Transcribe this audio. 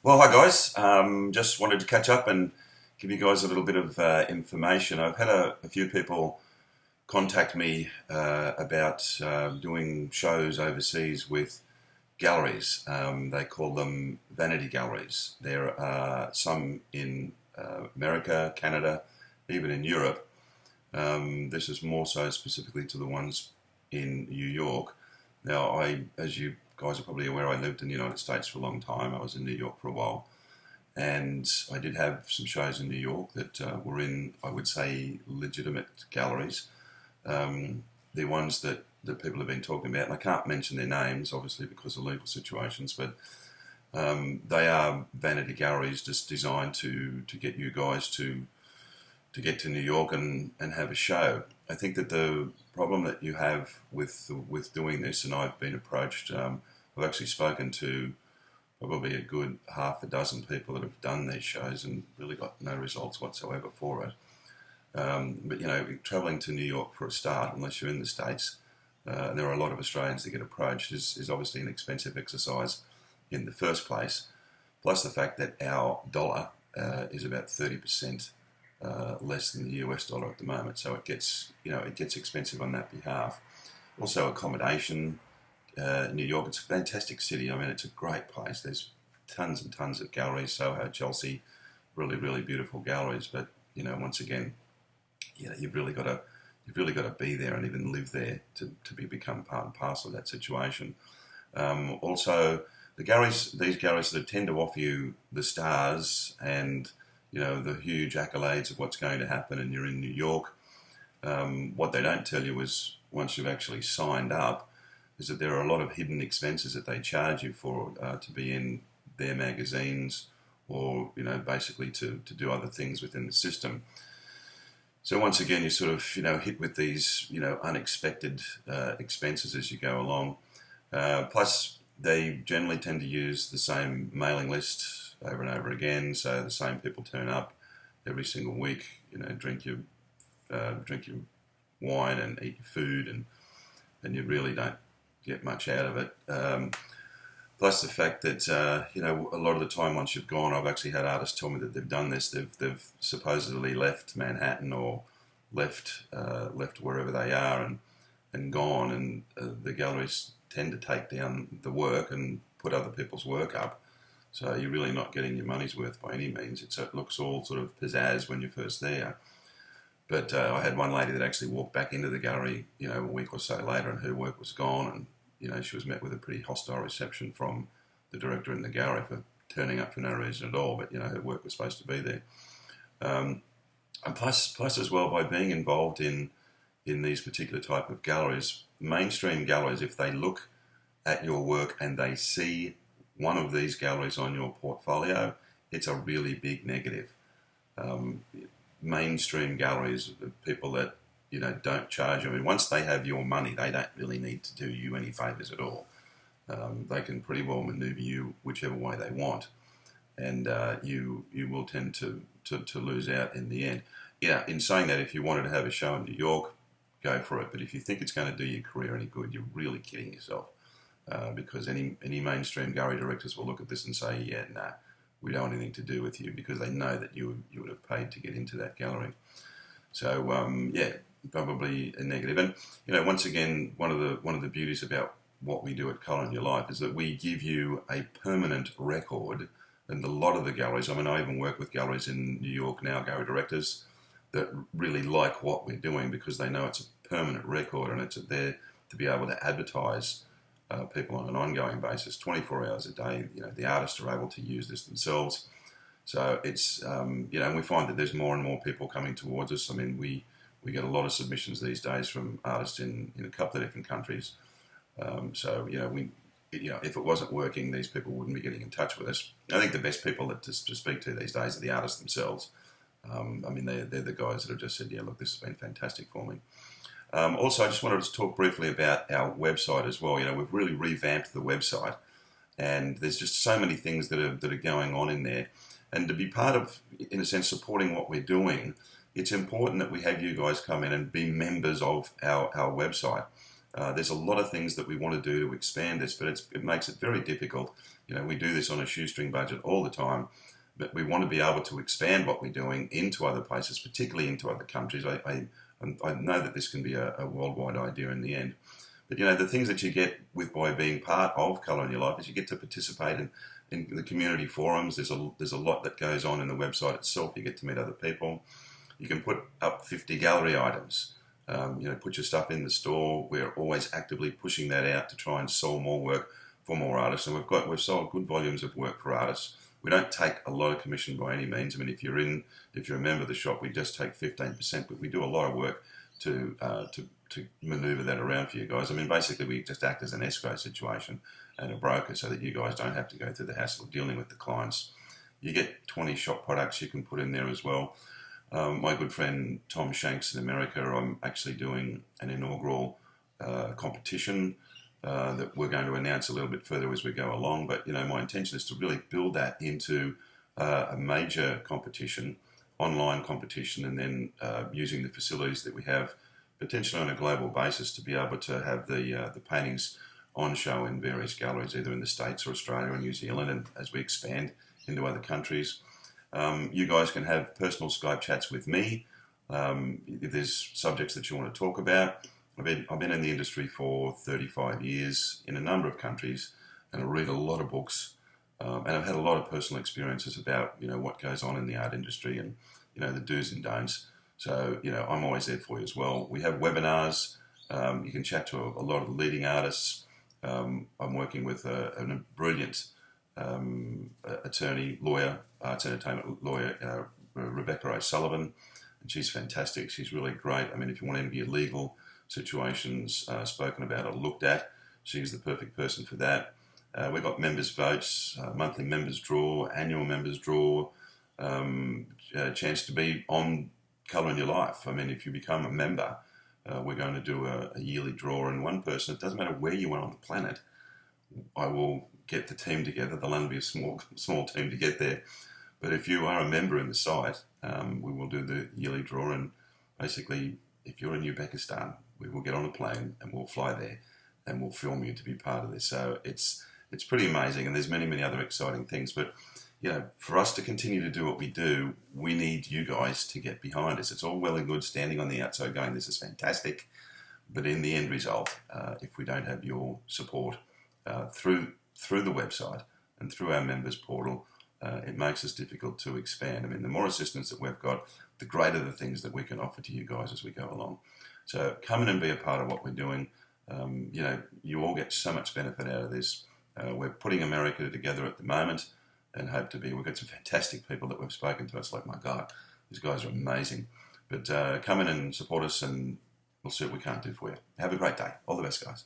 Well, hi guys. Just wanted to catch up and give you guys a little bit of information. I've had a few people contact me about doing shows overseas with galleries. They call them Vanity Galleries. There are some in America, Canada, even in Europe. This is more so specifically to the ones in New York. Now, as you guys are probably aware, I lived in the United States for a long time. I was in New York for a while. And I did have some shows in New York that were in, I would say, legitimate galleries. The ones that people have been talking about, and I can't mention their names, obviously, because of legal situations, but they are vanity galleries just designed to get you guys to get to New York and have a show. I think that the problem that you have with doing this, and I've been approached, I've actually spoken to probably a good half a dozen people that have done these shows and really got no results whatsoever for it. But travelling to New York for a start, unless you're in the States, and there are a lot of Australians that get approached, is obviously an expensive exercise in the first place. Plus the fact that our dollar is about 30% less than the US dollar at the moment, so it gets expensive on that behalf. Also, accommodation. New York, it's a fantastic city. I mean, it's a great place. There's tons and tons of galleries. Soho, Chelsea, really, really beautiful galleries. But once again, you've really got to be there and even live there to become part and parcel of that situation. Also, these galleries sort of tend to offer you the stars and the huge accolades of what's going to happen, and you're in New York. What they don't tell you is once you've actually signed up, is that there are a lot of hidden expenses that they charge you for to be in their magazines, or basically to do other things within the system. So once again, you sort of hit with these unexpected expenses as you go along. Plus, they generally tend to use the same mailing list over and over again, so the same people turn up every single week. Drink your wine and eat your food, and you really don't get much out of it. Plus the fact that a lot of the time once you've gone, I've actually had artists tell me that they've done this. They've supposedly left Manhattan or left wherever they are and gone, and the galleries tend to take down the work and put other people's work up. So you're really not getting your money's worth by any means. It looks all sort of pizzazz when you're first there. But I had one lady that actually walked back into the gallery, a week or so later, and her work was gone, and she was met with a pretty hostile reception from the director in the gallery for turning up for no reason at all. But her work was supposed to be there. And plus as well, by being involved in these particular type of galleries, mainstream galleries, if they look at your work and they see one of these galleries on your portfolio, it's a really big negative. Mainstream galleries, people that don't charge you. I mean, once they have your money, they don't really need to do you any favours at all. They can pretty well manoeuvre you whichever way they want, and you will tend to lose out in the end. In saying that, if you wanted to have a show in New York, go for it. But if you think it's going to do your career any good, you're really kidding yourself. Because any mainstream gallery directors will look at this and say, yeah, nah, we don't want anything to do with you, because they know that you would have paid to get into that gallery. So probably a negative. And once again, one of the beauties about what we do at Colour in Your Life is that we give you a permanent record. And a lot of the galleries, I mean, I even work with galleries in New York now, gallery directors that really like what we're doing because they know it's a permanent record, and it's there to be able to advertise people on an ongoing basis, 24 hours a day. The artists are able to use this themselves. So it's, and we find that there's more and more people coming towards us. I mean, we get a lot of submissions these days from artists in a couple of different countries. If it wasn't working, these people wouldn't be getting in touch with us. I think the best people to speak to these days are the artists themselves. I mean, they're the guys that have just said, yeah, look, this has been fantastic for me. Also, I just wanted to talk briefly about our website as well. We've really revamped the website, and there's just so many things that are going on in there. And to be part of, in a sense, supporting what we're doing, it's important that we have you guys come in and be members of our website. There's a lot of things that we want to do to expand this, but it makes it very difficult. We do this on a shoestring budget all the time, but we want to be able to expand what we're doing into other places, particularly into other countries. I know that this can be a worldwide idea in the end. But the things that you get by being part of Colour in Your Life is you get to participate in the community forums. There's a lot that goes on in the website itself. You get to meet other people. You can put up 50 gallery items. Put your stuff in the store. We're always actively pushing that out to try and sell more work for more artists. And we've sold good volumes of work for artists. We don't take a lot of commission by any means. I mean, if you're a member of the shop, we just take 15%, but we do a lot of work to manoeuvre that around for you guys. I mean, basically, we just act as an escrow situation and a broker so that you guys don't have to go through the hassle of dealing with the clients. You get 20 shop products you can put in there as well. My good friend Tom Shanks in America, I'm actually doing an inaugural competition that we're going to announce a little bit further as we go along. But, my intention is to really build that into a major competition, online competition, and then using the facilities that we have potentially on a global basis to be able to have the paintings on show in various galleries, either in the States or Australia or New Zealand, and as we expand into other countries. You guys can have personal Skype chats with me if there's subjects that you want to talk about. I've been in the industry for 35 years in a number of countries, and I read a lot of books, and I've had a lot of personal experiences about what goes on in the art industry and the do's and don'ts. So I'm always there for you as well. We have webinars. You can chat to a lot of the leading artists. I'm working with a brilliant attorney, lawyer, arts entertainment lawyer, Rebecca O'Sullivan, and she's fantastic. She's really great. I mean, if you want any of your legal situations spoken about or looked at, she's the perfect person for that. We've got members' votes, monthly members' draw, annual members' draw, chance to be on Colour in Your Life. I mean, if you become a member, we're going to do a yearly draw, and one person, it doesn't matter where you are on the planet, I will get the team together. There'll only be a small team to get there. But if you are a member in the site, we will do the yearly draw, and basically, if you're in Uzbekistan, we will get on a plane and we'll fly there and we'll film you to be part of this. So it's pretty amazing, and there's many, many other exciting things. But for us to continue to do what we do, we need you guys to get behind us. It's all well and good standing on the outside going, this is fantastic. But in the end result, if we don't have your support through the website and through our members portal, it makes us difficult to expand. I mean, the more assistance that we've got, the greater the things that we can offer to you guys as we go along. So come in and be a part of what we're doing. You all get so much benefit out of this. We're putting America together at the moment, and hope to be. We've got some fantastic people that we've spoken to. It's like, my God, these guys are amazing. But come in and support us, and we'll see what we can't do for you. Have a great day. All the best, guys.